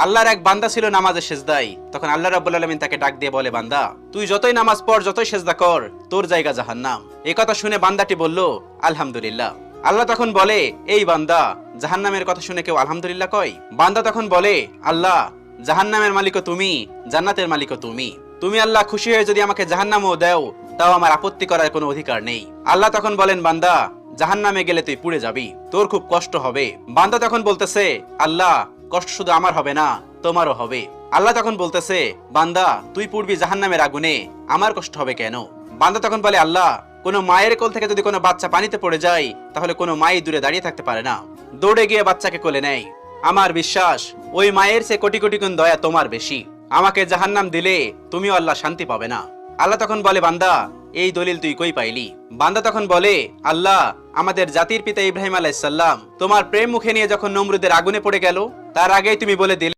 আল্লাহর এক বান্দা ছিল নামাজে সেজদায়। তখন আল্লাহ রাব্বুল আলামিন তাকে ডাক দিয়ে বলে, বান্দা তুই যতই নামাজ পড়, যতই সেজদা কর, তোর জায়গা জাহান্নাম। এই কথা শুনে বান্দাটি বলল, আলহামদুলিল্লাহ। আল্লাহ তখন বলে, এই বান্দা, জাহান্নামের কথা শুনে কেউ আলহামদুলিল্লাহ কয়? বান্দা তখন বলে, আল্লাহ, জাহান্নামের মালিকও তুমি, জান্নাতের মালিকও তুমি। তুমি আল্লাহ খুশি হয়ে যদি আমাকে জাহান্নামও দাও, তাও আমার আপত্তি করার কোনো অধিকার নেই। আল্লাহ তখন বলেন, বান্দা, জাহান্নামে গেলে তুই পুড়ে যাবি, তোর খুব কষ্ট হবে। বান্দা তখন বলতেছে, আল্লাহ, কষ্ট শুধু আমার হবে না, তোমারও হবে। আল্লাহ তখন বলতেছে, বান্দা, তুই পুড়বি জাহান্নামের আগুনে, আমার কষ্ট হবে কেন? বান্দা তখন বলে, আল্লাহ, কোনো মায়ের কোল থেকে যদি কোনো বাচ্চা পানিতে পড়ে যায়, তাহলে কোনো মাই দূরে দাঁড়িয়ে থাকতে পারে না, দৌড়ে গিয়ে বাচ্চাকে কোলে নেয়। আমার বিশ্বাস ওই মায়ের চেয়ে কোটি কোটি গুণ দয়া তোমার বেশি। আমাকে জাহান্নাম দিলে তুমিও আল্লাহ শান্তি পাবে না। আল্লাহ তখন বলে, বান্দা, এই দলিল তুই কই পাইলি? বান্দা তখন বলে, আল্লাহ, আমাদের জাতির পিতা ইব্রাহিম আলাইহিস সালাম তোমার প্রেম মুখে নিয়ে যখন নমরুদের আগুনে পড়ে গেল, তার আগেই তুমি বলে দিলে